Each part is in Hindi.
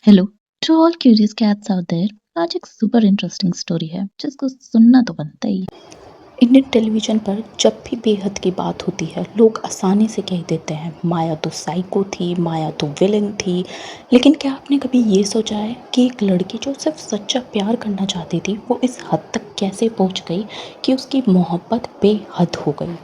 Hello to all curious cats out there. आज एक सुपर इंटरेस्टिंग स्टोरी है जिसको सुनना तो बनता ही है। इंडियन टेलीविज़न पर जब भी बेहद की बात होती है लोग आसानी से कह देते हैं माया तो साइको थी, माया तो विलन थी। लेकिन क्या आपने कभी ये सोचा है कि एक लड़की जो सिर्फ सच्चा प्यार करना चाहती थी वो इस हद तक कैसे पहुंच गई कि उसकी मोहब्बत बेहद हो गई।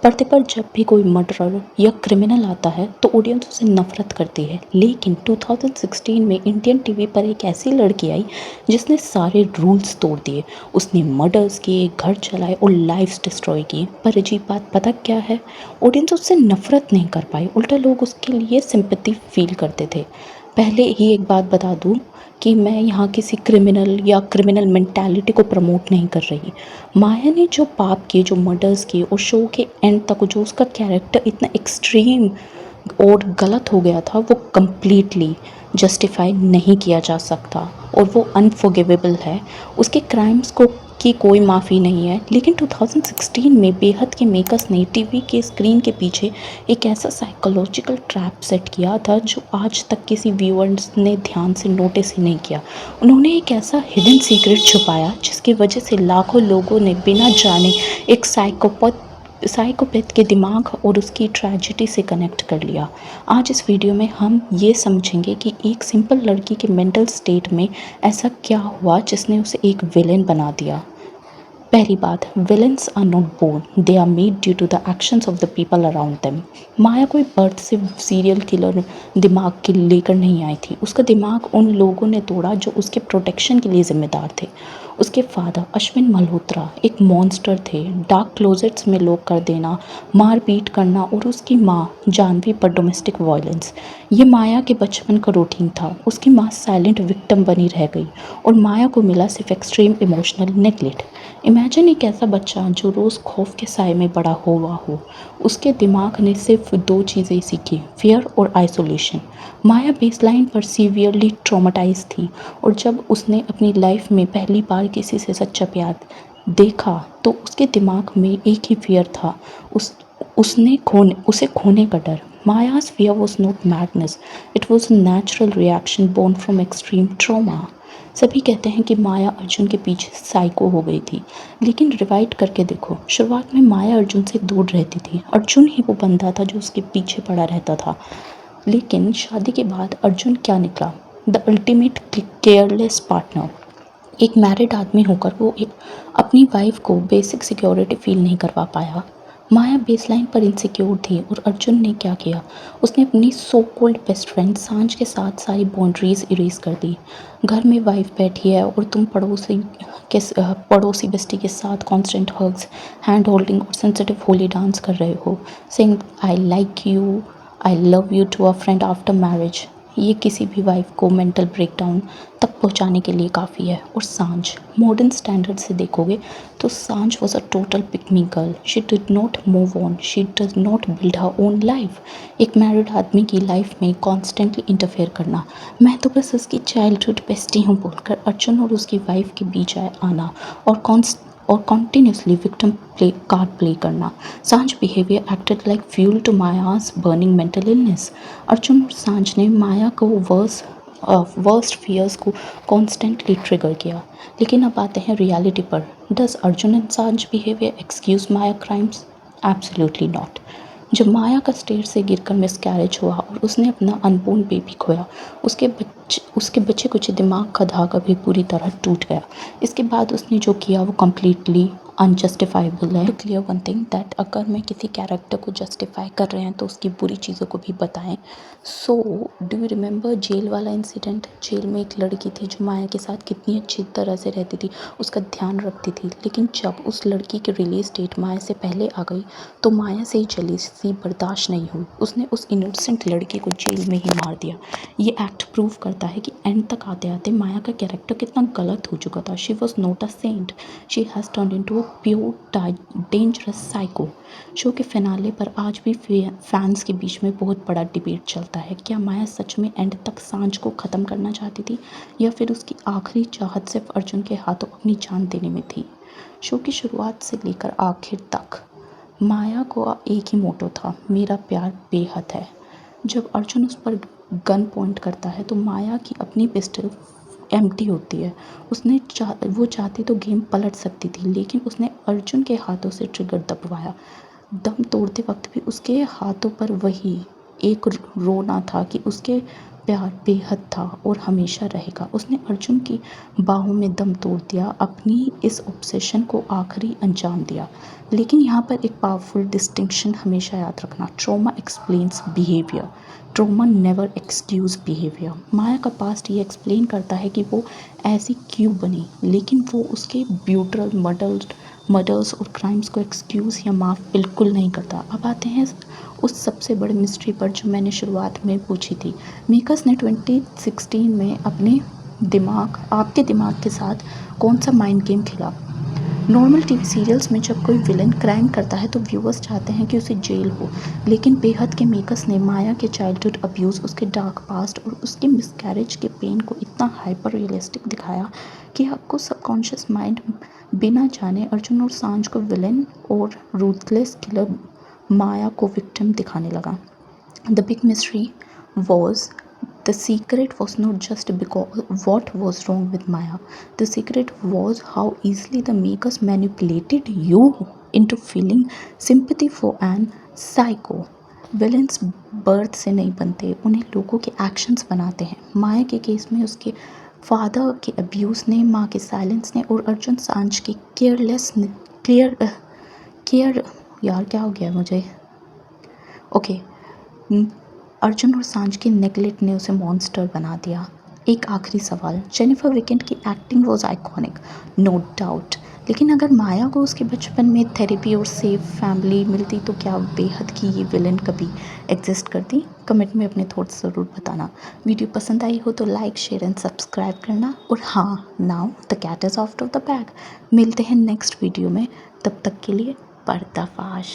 पर्दे पर जब भी कोई मर्डरर या क्रिमिनल आता है तो ऑडियंस उसे नफरत करती है, लेकिन 2016 में इंडियन टीवी पर एक ऐसी लड़की आई जिसने सारे रूल्स तोड़ दिए। उसने मर्डर्स किए, घर चलाए और लाइफ्स डिस्ट्रॉय किए। पर अजीब बात पता क्या है, ऑडियंस उससे नफरत नहीं कर पाई, उल्टा लोग उसके लिए सिंपैथी फील करते थे। पहले ही एक बात बता दूं कि मैं यहाँ किसी क्रिमिनल या क्रिमिनल मेंटालिटी को प्रमोट नहीं कर रही। माया ने जो पाप किए, जो मर्डर्स किए और शो के एंड तक जो उसका कैरेक्टर इतना एक्सट्रीम और गलत हो गया था वो कम्प्लीटली जस्टिफाई नहीं किया जा सकता और वो अनफॉरगिवेबल है। उसके क्राइम्स को की कोई माफ़ी नहीं है। लेकिन 2016 में बेहद के मेकर्स ने टीवी के स्क्रीन के पीछे एक ऐसा साइकोलॉजिकल ट्रैप सेट किया था जो आज तक किसी व्यूअर्स ने ध्यान से नोटिस ही नहीं किया। उन्होंने एक ऐसा हिडन सीक्रेट छुपाया जिसकी वजह से लाखों लोगों ने बिना जाने एक साइकोपैथ के दिमाग और उसकी ट्रेजेडी से कनेक्ट कर लिया। आज इस वीडियो में हम ये समझेंगे कि एक सिंपल लड़की के मेंटल स्टेट में ऐसा क्या हुआ जिसने उसे एक विलेन बना दिया। पहली बात, villains are not born, they are made due to the actions of the people around them. Maya कोई बर्थ से सीरियल किलर दिमाग के लेकर नहीं आई थी। उसका दिमाग उन लोगों ने तोड़ा जो उसके प्रोटेक्शन के लिए जिम्मेदार थे। उसके फादर अश्विन मल्होत्रा एक मॉन्स्टर थे। डार्क क्लोजेट्स में लोग कर देना, मार पीट करना और उसकी माँ जानवी पर डोमेस्टिक वायलेंस, ये माया के बचपन का रूटीन था। उसकी माँ साइलेंट विक्टिम बनी रह गई और माया को मिला सिर्फ एक्सट्रीम इमोशनल नेगलेक्ट। इमेजिन एक ऐसा बच्चा जो रोज़ खौफ के साए में बड़ा हुआ हो। उसके दिमाग ने सिर्फ दो चीज़ें सीखी, फियर और आइसोलेशन। माया बेसलाइन पर सीवियरली ट्रॉमेटाइज थी और जब उसने अपनी लाइफ में पहली बार किसी से सच्चा प्यार देखा तो उसके दिमाग में एक ही फियर था, उसे खोने का डर। माया's fear was not madness, it was a natural reaction born from extreme trauma। सभी कहते हैं कि माया अर्जुन के पीछे साइको हो गई थी, लेकिन रिवाइट करके देखो, शुरुआत में माया अर्जुन से दूर रहती थी। अर्जुन ही वो बंदा था जो उसके पीछे पड़ा रहता था। लेकिन शादी के बाद अर्जुन क्या निकला? The ultimate careless partner. एक मैरिड आदमी होकर वो अपनी वाइफ को बेसिक सिक्योरिटी फील नहीं करवा पाया। माया बेसलाइन पर इनसिक्योर थी और अर्जुन ने क्या किया, उसने अपनी सो कॉल्ड बेस्ट फ्रेंड सांझ के साथ सारी बाउंड्रीज इरेज कर दी। घर में वाइफ बैठी है और तुम पड़ोसी बेस्टी के साथ कांस्टेंट हग्स, हैंड होल्डिंग और सेंसिटिव होली डांस कर रहे हो, saying I like you, I love you to a friend after marriage. ये किसी भी वाइफ को मेंटल ब्रेकडाउन तक पहुंचाने के लिए काफ़ी है। और सांझ, मॉडर्न स्टैंडर्ड से देखोगे तो Saanjh was a total pick me girl. She did not move on, she does not build her own life. एक मैरिड आदमी की लाइफ में कॉन्स्टेंटली इंटरफेयर करना, मैं तो बस उसकी चाइल्डहुड बेस्टी हूँ बोलकर अर्जुन और उसकी वाइफ के बीच आना और कॉन्टिन्यूसली विक्टिम प्ले करना। Saanjh behaviour acted like fuel to Maya's burning mental illness. Arjun और सांझ ने माया को वर्स्ट फियर्स को कॉन्स्टेंटली ट्रिगर किया। लेकिन अब आते हैं रियलिटी पर। Does Arjun and Saanjh behaviour excuse Maya crimes? Absolutely not. जब माया का स्टेज से गिरकर मिसकैरेज हुआ और उसने अपना अनबोर्न बेबी खोया, उसके बच्चे कुछ दिमाग का धागा भी पूरी तरह टूट गया। इसके बाद उसने जो किया वो कम्प्लीटली अनजस्टिफाइबल है। To clear one thing that अगर मैं किसी कैरेक्टर को जस्टिफाई कर रहे हैं तो उसकी बुरी चीज़ों को भी बताएं। So do you remember jail वाला इंसिडेंट? जेल में एक लड़की थी जो माया के साथ कितनी अच्छी तरह से रहती थी, उसका ध्यान रखती थी। लेकिन जब उस लड़की की रिलीज डेट माया से पहले आ गई तो माया से ही जेलसी बर्दाश्त नहीं हुई, उसने उस इनोसेंट लड़की को जेल में ही मार दिया। ये एक्ट प्रूव करता है कि एंड तक आते आते माया का कैरेक्टर कितना गलत हो चुका था। She was not a saint, she has turn into a pure dangerous psycho. Show के फिनाले पर आज भी फैंस के बीच में बहुत बड़ा डिबेट चलता है, क्या माया सच में एंड तक सांझ को ख़त्म करना चाहती थी या फिर उसकी आखिरी चाहत सिर्फ अर्जुन के हाथों अपनी जान देने में थी। शो की शुरुआत से लेकर आखिर तक माया को एक ही मोटो था, मेरा प्यार बेहद है। जब अर्जुन उस पर गन पॉइंट करता है तो माया की अपनी पिस्टल एम्प्टी होती है। वो चाहती तो गेम पलट सकती थी, लेकिन उसने अर्जुन के हाथों से ट्रिगर दबवाया। दम तोड़ते वक्त भी उसके हाथों पर वही एक रोना था कि उसके प्यार बेहद था और हमेशा रहेगा। उसने अर्जुन की बाहों में दम तोड़ दिया, अपनी इस ऑब्सेशन को आखिरी अंजाम दिया। लेकिन यहाँ पर एक पावरफुल डिस्टिंक्शन हमेशा याद रखना, trauma explains behaviour, trauma never excuse behaviour. Maya का पास्ट ये एक्सप्लेन करता है कि वो ऐसी क्यों बनी, लेकिन वो उसके ब्यूटल मर्डर्स और क्राइम्स को एक्सक्यूज़ या माफ़ बिल्कुल नहीं करता। अब आते हैं उस सबसे बड़े मिस्ट्री पर जो मैंने शुरुआत में पूछी थी। मेकर्स ने 2016 में आपके दिमाग के साथ कौन सा माइंड गेम खेला। नॉर्मल टीवी सीरियल्स में जब कोई विलन क्राइम करता है तो व्यूअर्स चाहते हैं कि उसे जेल हो, लेकिन बेहद के मेकर्स ने माया के चाइल्डहुड अब्यूज़, उसके डार्क पास्ट और उसके मिसकैरेज के पेन को इतना हाइपर रियलिस्टिक दिखाया कि आपको सबकॉन्शियस माइंड बिना जाने अर्जुन और सांझ को विलन और रूथलेस किलर माया को विक्टिम दिखाने लगा। The big mystery was the secret was not just because what was wrong with Maya. The secret was how easily the makers manipulated you into feeling sympathy for an psycho. Villains birth से नहीं बनते, उन्हें लोगों के एक्शंस बनाते हैं। माया के केस में उसके फादर के अब्यूज़ ने, माँ के साइलेंस ने और अर्जुन सांझ के केयर यार क्या हो गया मुझे ओके अर्जुन और सांझ के नेगलेक्ट ने उसे मॉन्स्टर बना दिया। एक आखिरी सवाल, जेनिफर विकेंट की acting was iconic, no doubt, लेकिन अगर माया को उसके बचपन में थेरेपी और सेफ फैमिली मिलती तो क्या बेहद की ये विलन कभी एग्जिस्ट करती? कमेंट में अपने थॉट्स ज़रूर बताना। वीडियो पसंद आई हो तो लाइक, शेयर एंड सब्सक्राइब करना। और हाँ, now the cat is out of the bag. मिलते हैं नेक्स्ट वीडियो में, तब तक के लिए पर्दाफाश।